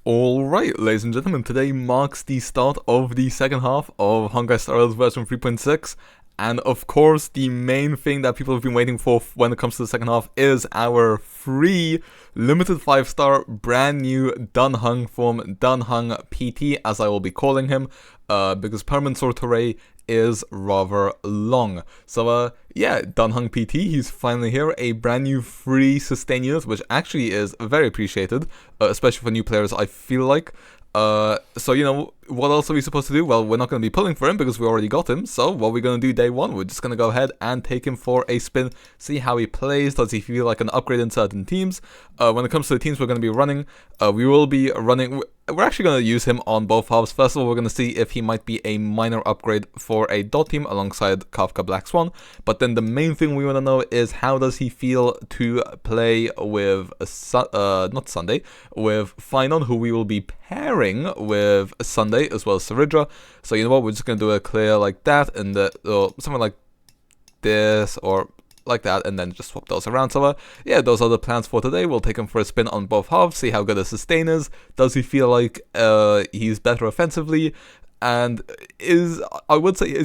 Alright, ladies and gentlemen, today marks the start of the second half of Honkai Star Rail's version 3.6, and of course the main thing that people have been waiting for when it comes to the second half is our free limited 5-star brand new Heng form, Heng PT as I will be calling him, because PERMANSOR TERRAE is rather long. So yeah, Heng PT, he's finally here, a brand new free sustain unit, which actually is very appreciated, especially for new players, I feel like. So you know, what else are we supposed to do? Well, we're not going to be pulling for him because we already got him. So what are we going to do day one? We're just going to go ahead and take him for a spin, see how he plays. Does he feel like an upgrade in certain teams? When it comes to the teams we're going to be running, we're actually going to use him on both halves. First of all, we're going to see if he might be a minor upgrade for a dot team alongside Kafka Black Swan. But then the main thing we want to know is how does he feel to play with, with PHAINON, who we will be pairing with Sunday as well as Cerydra. So you know what, we're just going to do a clear like that and something like this or like that, and then just swap those around. So yeah, those are the plans for today. We'll take him for a spin on both halves, see how good his sustain is. Does he feel like he's better offensively? And is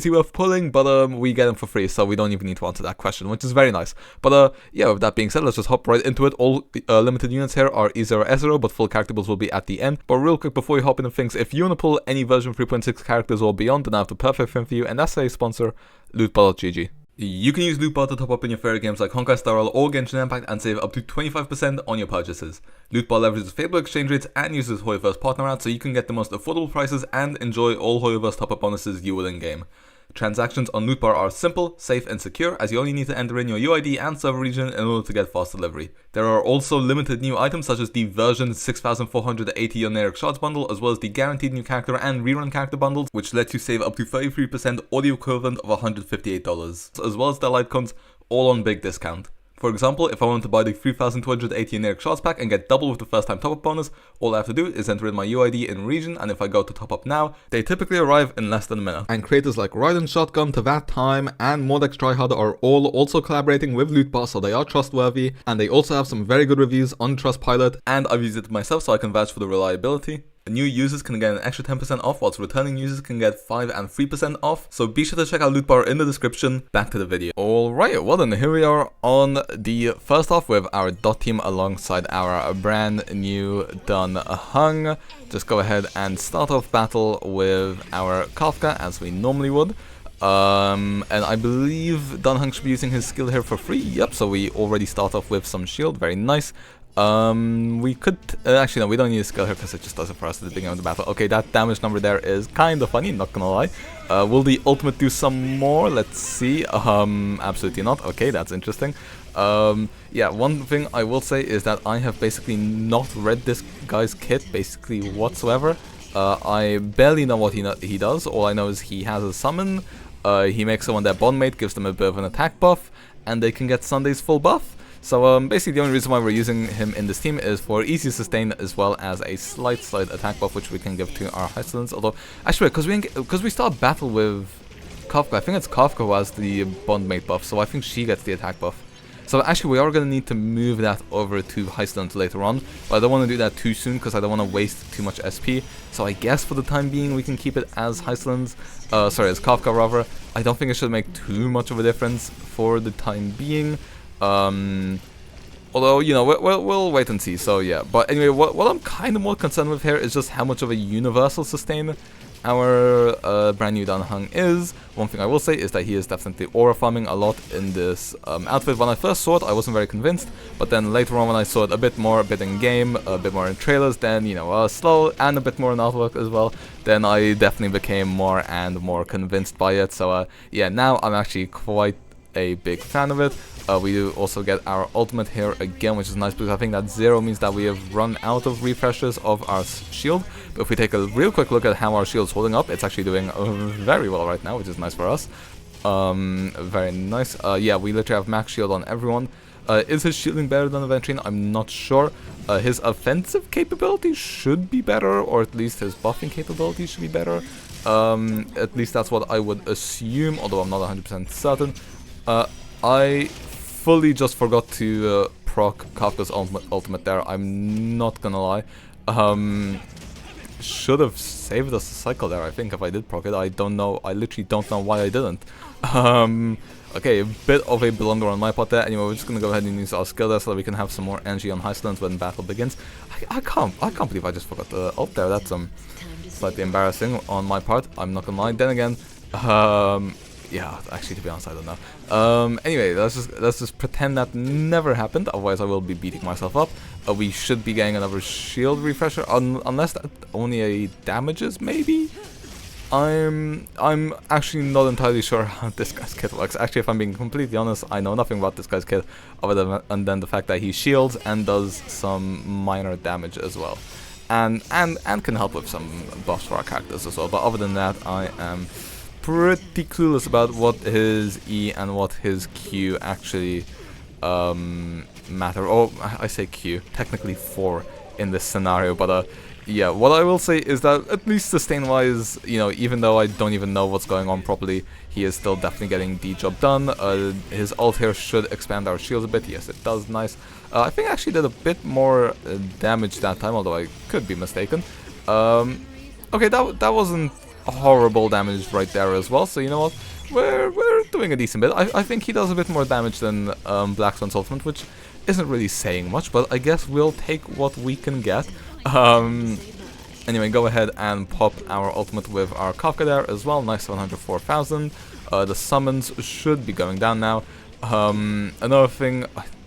he worth pulling? But we get him for free, so we don't even need to answer that question, which is very nice. But yeah, with that being said, let's just hop right into it. All limited units here are E0S0, but full character builds will be at the end. But real quick, before you hop into things, if you want to pull any version 3.6 characters or beyond, then I have the perfect thing for you, and that's a sponsor, lootball.gg. You can use Lootball to top up in your favorite games like Honkai Star Rail or Genshin Impact and save up to 25% on your purchases. Lootball leverages favorable exchange rates and uses Hoyoverse partner ads so you can get the most affordable prices and enjoy all Hoyoverse top up bonuses you will in-game. Transactions on Lootbar are simple, safe and secure, as you only need to enter in your UID and server region in order to get fast delivery. There are also limited new items such as the version 6480 Oneric Shards bundle, as well as the guaranteed new character and rerun character bundles, which let you save up to 33% or the equivalent of $158, as well as the light cones, all on big discount. For example, if I wanted to buy the 3280 Oneric Shards pack and get double with the first time top up bonus, all I have to do is enter in my UID in region, and if I go to top up now, they typically arrive in less than a minute. And creators like Raiden Shotgun, To That Time, and Mordex Tryhard are all also collaborating with Lootbar, so they are trustworthy, and they also have some very good reviews on Trustpilot, and I've used it myself so I can vouch for the reliability. New users can get an extra 10% off, whilst returning users can get 5 and 3% off, so be sure to check out Lootbar in the description. Back to the video. Alright, well then, here we are on the first half with our dot team alongside our brand new Heng. Just go ahead and start off battle with our Kafka as we normally would. And I believe Heng should be using his skill here for free. Yep, so we already start off with some shield, very nice. We could, actually no, we don't need a skill here because it just does it for us at the beginning of the battle. Okay, that damage number there is kind of funny, not gonna lie. Will the ultimate do some more? Let's see. Absolutely not. Okay, that's interesting. Yeah, one thing I will say is that I have basically not read this guy's kit basically whatsoever. I barely know what he does. All I know is he has a summon, he makes someone their bondmate, gives them a bit of an attack buff, and they can get Sunday's full buff. So basically the only reason why we're using him in this team is for easy sustain as well as a slight attack buff, which we can give to our Hysilens. Although, actually, because we start battle with Kafka, I think it's Kafka who has the bondmate buff, so I think she gets the attack buff. So actually we are going to need to move that over to Hysilens later on, but I don't want to do that too soon because I don't want to waste too much SP. So I guess for the time being we can keep it as Hysilens, sorry, as Kafka rather. I don't think it should make too much of a difference for the time being. Although, you know, we'll wait and see, so yeah. But anyway, what I'm kind of more concerned with here is just how much of a universal sustain our brand new Heng is. One thing I will say is that he is definitely aura farming a lot in this outfit. When I first saw it, I wasn't very convinced, but then later on when I saw it a bit in game, a bit more in trailers, then, you know, slow and a bit more in artwork as well, then I definitely became more and more convinced by it. So yeah, now I'm actually quite a big fan of it. We do also get our ultimate here again, which is nice because I think that 0 means that we have run out of refreshes of our shield. But if we take a real quick look at how our shield's holding up, it's actually doing very well right now, which is nice for us. Very nice. Yeah, we literally have max shield on everyone. Is his shielding better than Aventrine? I'm not sure. His offensive capability should be better, or at least his buffing capability should be better. At least that's what I would assume, although I'm not 100% certain. I fully just forgot to proc Kafka's ultimate there, I'm not gonna lie. should have saved us a cycle there, I think, if I did proc it. I don't know. I literally don't know why I didn't. Okay, a bit of a blunder on my part there. Anyway, we're just gonna go ahead and use our skill there so that we can have some more energy on Hysilens when battle begins. I can't believe I just forgot the ult there. That's slightly embarrassing on my part. I'm not gonna lie. Then again, yeah, actually, to be honest, I don't know. Anyway, let's just pretend that never happened. Otherwise, I will be beating myself up. We should be getting another shield refresher, unless that only a damages, maybe. I'm actually not entirely sure how this guy's kit works. Actually, if I'm being completely honest, I know nothing about this guy's kit other than the fact that he shields and does some minor damage as well, and can help with some buffs for our characters as well. But other than that, I am pretty clueless about what his E and what his Q actually matter. Oh, I say Q, technically 4 in this scenario, but yeah, what I will say is that at least sustain wise, you know, even though I don't even know what's going on properly, he is still definitely getting the job done. His ult here should expand our shields a bit. Yes, it does. Nice. I think I actually did a bit more damage that time, although I could be mistaken. Okay, that wasn't horrible damage right there as well, so you know what, we're doing a decent bit. I think he does a bit more damage than Black Swan's ultimate, which isn't really saying much, but I guess we'll take what we can get. Anyway, go ahead and pop our ultimate with our Kafka there as well. Nice 704,000. The summons should be going down now. Another thing,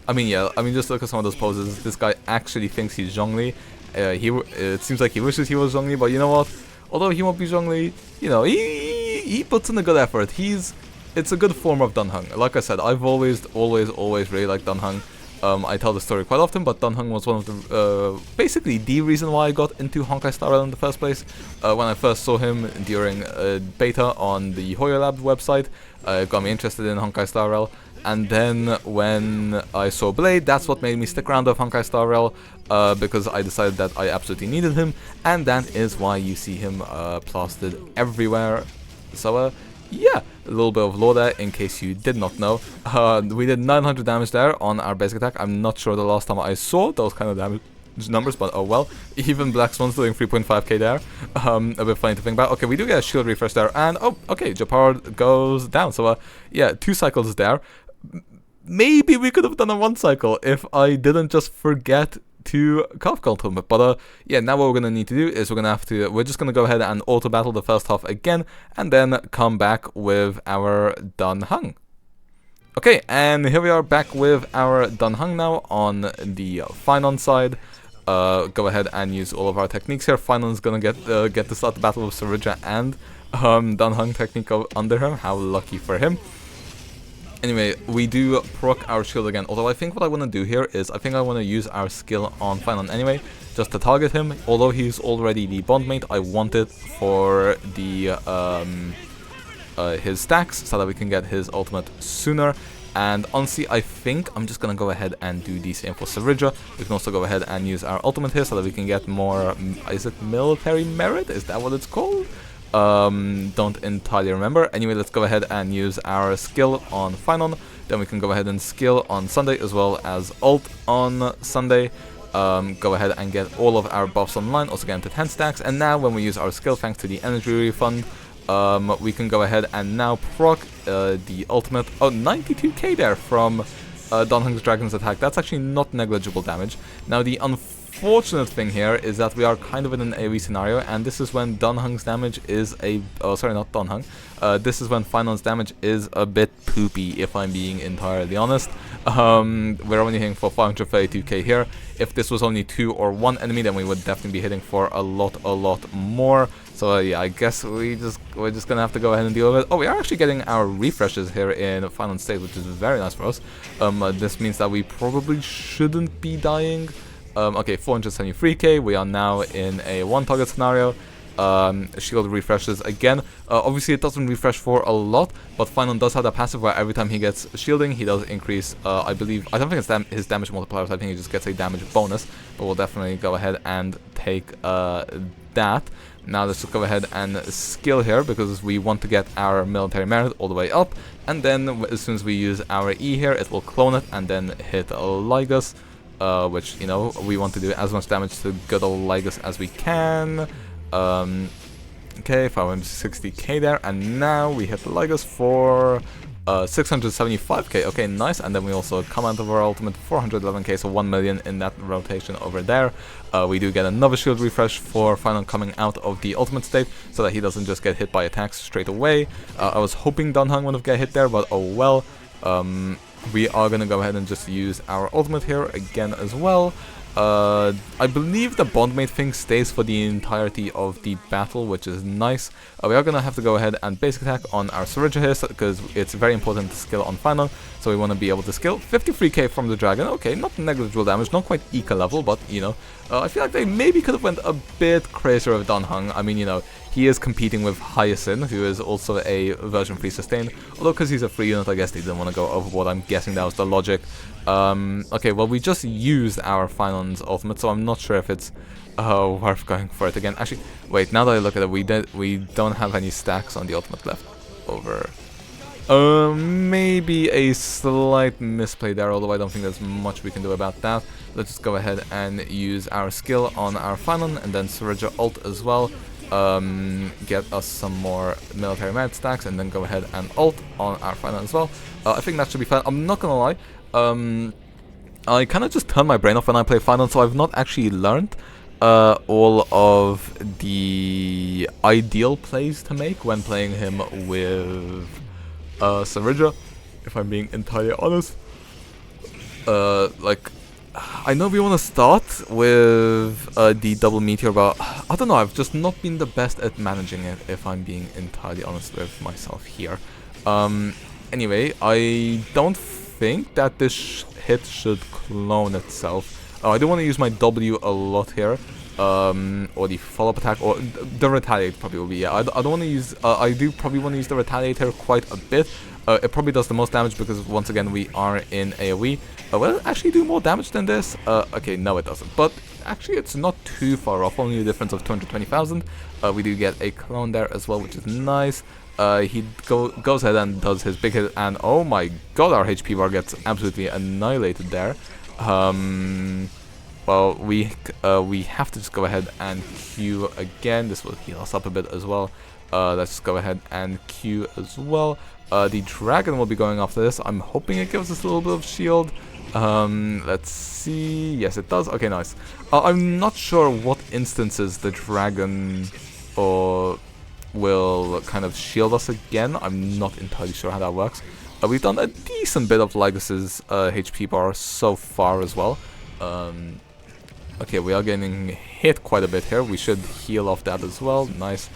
I mean, just look at some of those poses. This guy actually thinks he's Zhongli. It seems like he wishes he was Zhongli, but you know what? Although he won't be Zhongli, you know, he puts in a good effort. It's a good form of Dan Heng. Like I said, I've always really liked Dan Heng. I tell the story quite often, but Dan Heng was one of the, basically the reason why I got into Honkai Star Rail in the first place. When I first saw him during beta on the Hoyo Lab website, it got me interested in Honkai Star Rail. And then when I saw Blade, that's what made me stick around with Honkai Star Rail, because I decided that I absolutely needed him, and that is why you see him plastered everywhere. So, yeah, a little bit of lore there in case you did not know. We did 900 damage there on our basic attack. I'm not sure the last time I saw those kind of damage numbers, but oh well. Even Black Swan's doing 3.5k there. A bit funny to think about. Okay, we do get a shield refresh there, and oh, okay, Japar goes down. So, yeah, 2 cycles there. Maybe we could have done a 1 cycle if I didn't just forget to Kafka ultimate, but yeah, now what we're gonna need to do is we're just gonna go ahead and auto battle the first half again, and then come back with our Dan Heng. Okay, and here we are back with our Dan Heng now on the PHAINON side. Go ahead and use all of our techniques here. PHAINON's gonna get to start the battle with Cerydra and Dan Heng technique under him. How lucky for him. Anyway, we do proc our shield again, although I think what I want to do here is I think I want to use our skill on PHAINON anyway, just to target him. Although he's already the bondmate, I want it for the his stacks so that we can get his ultimate sooner. And honestly, I think I'm just going to go ahead and do the same for Cerydra. We can also go ahead and use our ultimate here so that we can get more, is it military merit? Is that what it's called? Don't entirely remember. Anyway, let's go ahead and use our skill on PHAINON. Then we can go ahead and skill on Sunday as well as ult on Sunday. Go ahead and get all of our buffs online, also get into 10 stacks. And now when we use our skill, thanks to the energy refund, we can go ahead and now proc the ultimate. Oh, 92k there from Dan Heng's Dragon's attack. That's actually not negligible damage. Now the unfortunate thing here is that we are kind of in an AoE scenario, and this is when Dan Heng's damage is not Dan Heng. This is when PHAINON's damage is a bit poopy, if I'm being entirely honest. We're only hitting for 532k here. If this was only 2 or 1 enemy, then we would definitely be hitting for a lot more. So yeah, I guess we're just gonna have to go ahead and deal with it. Oh, we are actually getting our refreshes here in PHAINON state, which is very nice for us. This means that we probably shouldn't be dying. Okay, 473k. We are now in a 1 target scenario. Shield refreshes again. Obviously, it doesn't refresh for a lot, but PHAINON does have that passive where every time he gets shielding, he does increase. I believe, I don't think it's his damage multipliers. I think he just gets a damage bonus. But we'll definitely go ahead and take that. Now let's just go ahead and skill here because we want to get our military merit all the way up. And then as soon as we use our E here, it will clone it and then hit Ligus. Which, you know, we want to do as much damage to good old Ligus as we can. Okay, 560k there, and now we hit the Lygus for 675k. Okay, nice. And then we also come out of our ultimate 411k, so 1 million in that rotation over there. We do get another shield refresh for Phainon coming out of the ultimate state, so that he doesn't just get hit by attacks straight away. I was hoping Dan Heng would have get hit there, but oh well. We are gonna go ahead and just use our ultimate here again as well. I believe the bondmate thing stays for the entirety of the battle, which is nice. We are going to have to go ahead and basic attack on our Cerydra here, because it's very important to skill on Phainon, so we want to be able to skill. 53k from the dragon, okay, not negligible damage, not quite eco level, but, you know, I feel like they maybe could have went a bit crazier with Dan Heng. I mean, you know, he is competing with Hysilens, who is also a version 3 sustain, although because he's a free unit, I guess they didn't want to go overboard. I'm guessing that was the logic. Okay, well, we just used our Phainon's ultimate, so I'm not sure if it's worth going for it again. Actually, wait, now that I look at it, we don't have any stacks on the ultimate left over. Maybe a slight misplay there, although I don't think there's much we can do about that. Let's just go ahead and use our skill on our Phainon, and then Cerydra ult as well. Get us some more military med stacks, and then go ahead and ult on our Phainon as well. I think that should be fine. I'm not gonna lie, I kind of just turn my brain off when I play Phainon, so I've not actually learned all of the ideal plays to make when playing him with Cerydra, if I'm being entirely honest. Like, I know we want to start with the double meteor, but I don't know, I've just not been the best at managing it, if I'm being entirely honest with myself here. Anyway, I don't think that this hit should clone itself. I do want to use my W a lot here, or the follow-up attack, or the retaliate probably will be, yeah. I don't want to use, I do probably want to use the retaliate here quite a bit. It probably does the most damage because, once again, we are in AoE. Will it actually do more damage than this? Okay, no it doesn't. But actually it's not too far off, only a difference of 220,000. We do get a clone there as well, which is nice. He goes ahead and does his big hit, and oh my god, our HP bar gets absolutely annihilated there. Well, we have to just go ahead and Q again. This will heal us up a bit as well. Let's just go ahead and Q as well. The dragon will be going after this. I'm hoping it gives us a little bit of shield. Let's see. Yes, it does. Okay, nice. I'm not sure what instances the dragon will kind of shield us again. I'm not entirely sure how that works. We've done a decent bit of Lygus's HP bar so far as well. Okay, we are getting hit quite a bit here. We should heal off that as well. Nice.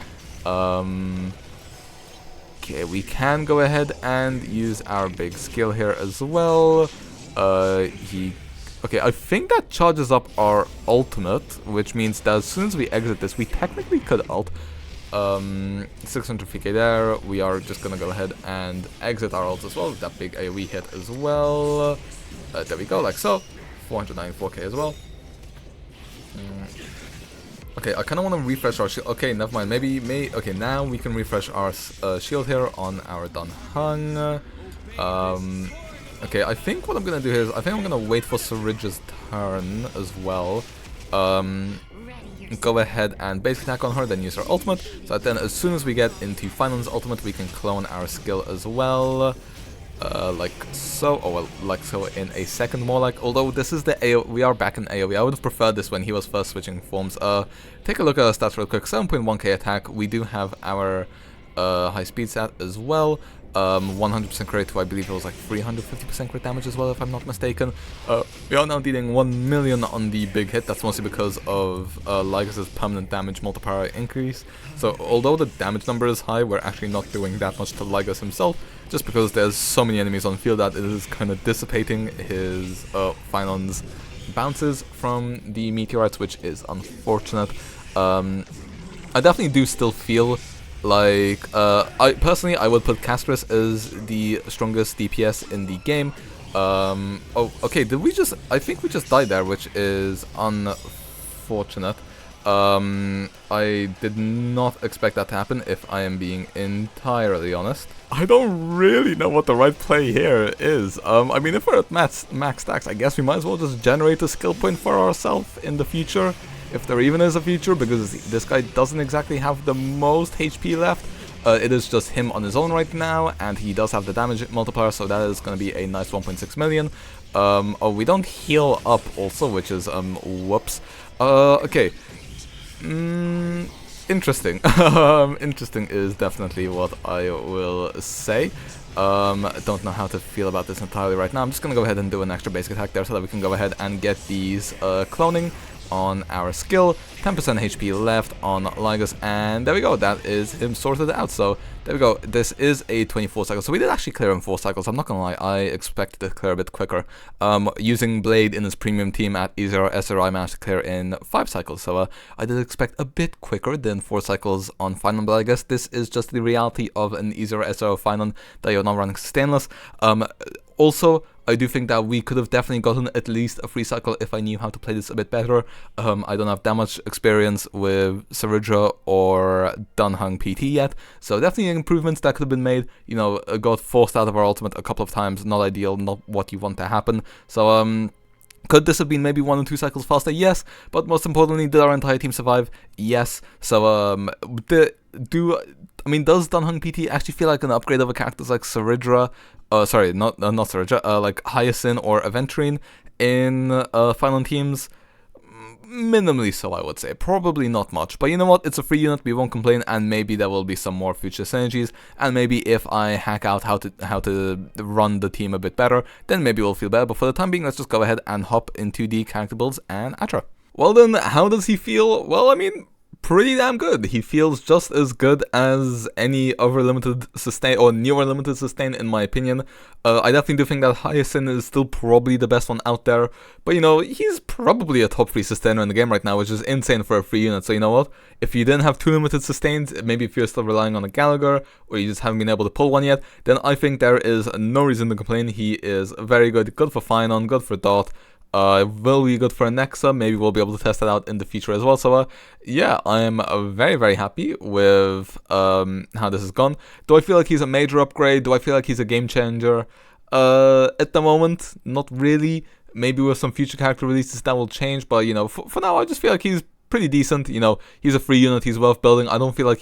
Okay, we can go ahead and use our big skill here as well. Okay, I think that charges up our ultimate, which means that as soon as we exit this, we technically could ult. 650k there. We are just gonna go ahead and exit our ult as well with that big AoE hit as well. There we go, like so. 494k as well. Okay, I kind of want to refresh our shield. Okay, never mind. Okay, now we can refresh our shield here on our Dan Heng. Okay, I think what I'm gonna do here is I think I'm gonna wait for Cerydra's turn as well. Go ahead and basic attack on her, then use her ultimate. So that then, as soon as we get into Phainon's ultimate, we can clone our skill as well. Like so, or well, like so in a second more like, although this is the AoE, we are back in AoE, I would have preferred this when he was first switching forms. Take a look at our stats real quick. 7.1k attack, we do have our high speed stat as well. 100% crit to, I believe it was like 350% crit damage as well, if I'm not mistaken. We are now dealing 1 million on the big hit. That's mostly because of Lygus's permanent damage multiplier increase. So although the damage number is high, we're actually not doing that much to Lygus himself, just because there's so many enemies on field that it is kind of dissipating his Phainon's bounces from the meteorites, which is unfortunate. I definitely do still feel like, I personally would put Castris as the strongest DPS in the game. Oh, okay, I think we just died there, which is unfortunate. I did not expect that to happen, if I am being entirely honest. I don't really know what the right play here is. I mean, if we're at max stacks, I guess we might as well just generate a skill point for ourselves in the future. if there even is a future, because this guy doesn't exactly have the most HP left. It is just him on his own right now, and he does have the damage multiplier, so that is going to be a nice 1.6 million. Oh, we don't heal up also, which is, whoops. Okay. Interesting. Interesting is definitely what I will say. Don't know how to feel about this entirely right now. I'm just going to go ahead and do an extra basic attack there so that we can go ahead and get these, cloning on our skill, 10% HP left on Lygus, and there we go, that is him sorted out. So there we go, this is a 24 cycle, so we did actually clear in 4 cycles. I'm not gonna lie, I expected to clear a bit quicker. Using Blade in his premium team at E0S0, I managed to clear in 5 cycles, so I did expect a bit quicker than 4 cycles on PHAINON, but I guess this is just the reality of an E0S0 PHAINON, that you're not running stainless. Also, I do think that we could have definitely gotten at least a free cycle if I knew how to play this a bit better. I don't have that much experience with Cerydra or Heng PT yet, so definitely improvements that could have been made. You know, got forced out of our ultimate a couple of times, not ideal, not what you want to happen. So, could this have been maybe 1 or 2 cycles faster? Yes, but most importantly, did our entire team survive? Yes. So, does Heng PT actually feel like an upgrade over characters like Cerydra? Sorry, not Cerydra, like Hysilens or Aventurine in PHAINON teams? Minimally so, I would say. Probably not much, but you know what? It's a free unit, we won't complain, and maybe there will be some more future synergies, and maybe if I hack out how to run the team a bit better, then maybe we'll feel better. But for the time being, let's just go ahead and hop into the character builds and Atra. Well then, how does he feel? Well, I mean, pretty damn good. He feels just as good as any other limited sustain or newer limited sustain, in my opinion. I definitely do think that Hysilens is still probably the best one out there, but you know, he's probably a top 3 sustainer in the game right now, which is insane for a free unit. So you know what, if you didn't have 2 limited sustains, maybe if you're still relying on a Gallagher, or you just haven't been able to pull one yet, then I think there is no reason to complain. He is very good for PHAINON, good for Dot. Will be good for a Nexa, maybe we'll be able to test that out in the future as well. So yeah, I am very, very happy with how this has gone. Do I feel like he's a major upgrade? Do I feel like he's a game changer? At the moment, not really. Maybe with some future character releases that will change, but you know, for now I just feel like he's pretty decent. You know, he's a free unit, he's worth building. I don't feel like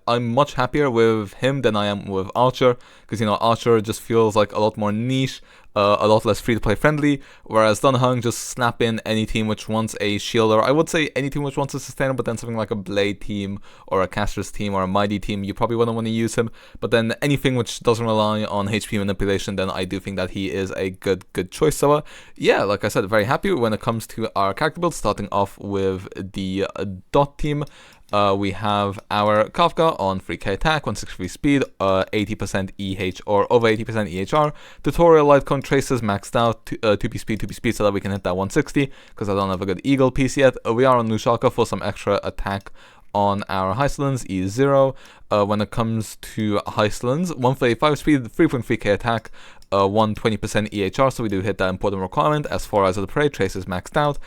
I'm much happier with him than I am with Archer, because you know, Archer just feels like a lot more niche, a lot less free-to-play friendly, whereas Heng just snap in any team which wants a shielder. I would say any team which wants a sustainer, but then something like a Blade team, or a Caster's team, or a Mighty team, you probably wouldn't want to use him. But then anything which doesn't rely on HP manipulation, then I do think that he is a good choice. So yeah, like I said, very happy when it comes to our character build, starting off with the Dot team. We have our Kafka on 3k attack, 163 speed, 80% EH or over 80% EHR. Tutorial light cone traces maxed out, 2p speed so that we can hit that 160, because I don't have a good Eagle piece yet. We are on Nushaka for some extra attack on our Hysilens, E0. When it comes to Hysilens, 135 speed, 3.3k attack, 120% EHR, so we do hit that important requirement. As far as the prey, traces maxed out.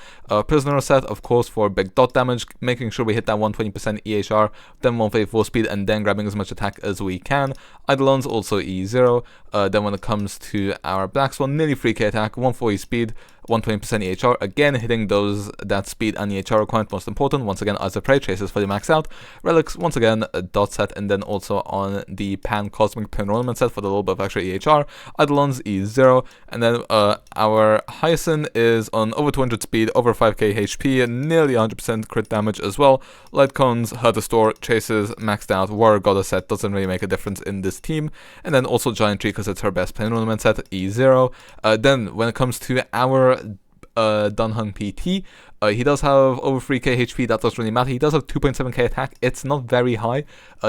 Prisoner set, of course, for big dot damage, making sure we hit that 120% EHR, then 134 speed, and then grabbing as much attack as we can. Eidolons also E0. Then when it comes to our Black Swan, nearly 3k attack, 140 speed, 120% EHR, again hitting that speed and EHR requirement, most important. Once again, as the prey, traces fully maxed out. Relics, once again, a dot set, and then also on the Pan Cosmic Panorama set for the little bit of extra EHR. Eidolons E0, and then our Hysilens is on over 200 speed, over 5k HP, and nearly 100% crit damage as well. Light cones, Hurt to Store, chases maxed out. Warrior Goddess set doesn't really make a difference in this team, and then also Giant Tree because it's her best Panorama set, E0. Then when it comes to our Heng PT, he does have over 3k HP, that doesn't really matter. He does have 2.7k attack, it's not very high.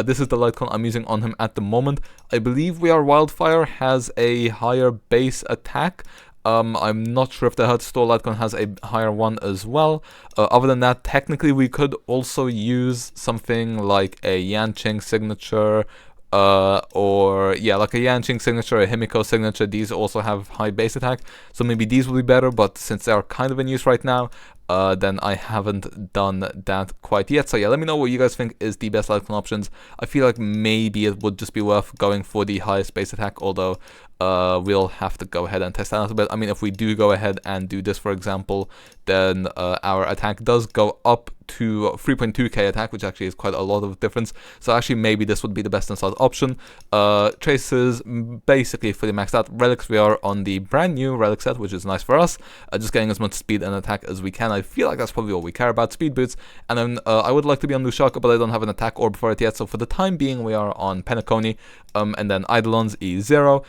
This is the light con I'm using on him at the moment. I believe We Are Wildfire has a higher base attack. I'm not sure if the Hurt Store Lightcon has a higher one as well. Other than that, technically we could also use something like a Yanqing signature, or yeah, like a Yanqing signature, a Himiko signature. These also have high base attack, so maybe these will be better, but since they are kind of in use right now, then I haven't done that quite yet. So yeah, let me know what you guys think is the best Lightcon options. I feel like maybe it would just be worth going for the highest base attack, although we'll have to go ahead and test that out a bit. I mean, if we do go ahead and do this, for example, then our attack does go up to 3.2k attack, which actually is quite a lot of difference. So actually maybe this would be the best installed option. Traces basically fully maxed out. Relics, we are on the brand new relic set, which is nice for us. Just getting as much speed and attack as we can. I feel like that's probably all we care about, speed boots. And then I would like to be on Lushaka, but I don't have an attack orb for it yet. So for the time being, we are on Penacony, and then Eidolons E0.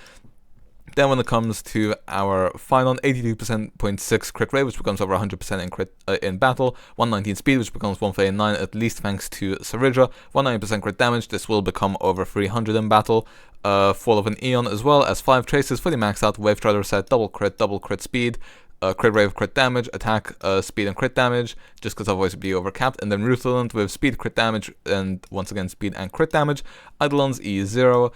Then when it comes to our PHAINON, 82.6 crit rate, which becomes over 100% in crit in battle, 119 speed, which becomes 149 at least thanks to Cerydra, 190% crit damage, this will become over 300 in battle, Fall of an Eon as well as 5 traces, fully maxed out, Wave Strider set, double crit speed, crit rate of crit damage, attack, speed and crit damage, just because otherwise it'd be overcapped, and then Ruthlent with speed, crit damage, and once again speed and crit damage. Eidolons E0,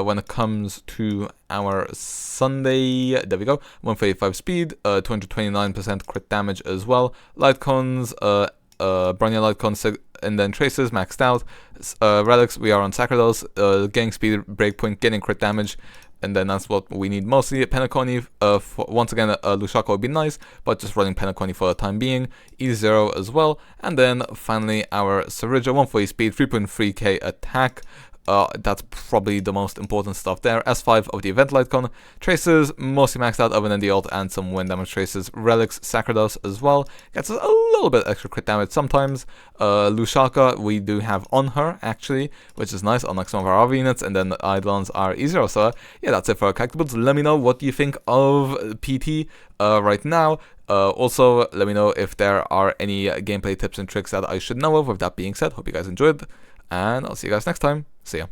when it comes to our Sunday, there we go, 135 speed, 229% crit damage as well. Lightcons, Bronya Lightcons, and then Traces maxed out. Relics, we are on Sacrados, getting speed, breakpoint, getting crit damage, and then that's what we need mostly. Penacony, once again, Lushaka would be nice, but just running Penacony for the time being. E0 as well, and then finally our Cerydra, 140 speed, 3.3k attack. That's probably the most important stuff there. S5 of the event Lightcon. Traces, mostly maxed out, other than the ult and some wind damage traces. Relics, Sacrados as well. Gets us a little bit extra crit damage sometimes. Lushaka, we do have on her, actually, which is nice, unlike some of our other units. And then the Eidolons are E0. So, yeah, that's it for our collectibles. Let me know what you think of PT right now. Also, let me know if there are any gameplay tips and tricks that I should know of. With that being said, hope you guys enjoyed. And I'll see you guys next time. See ya.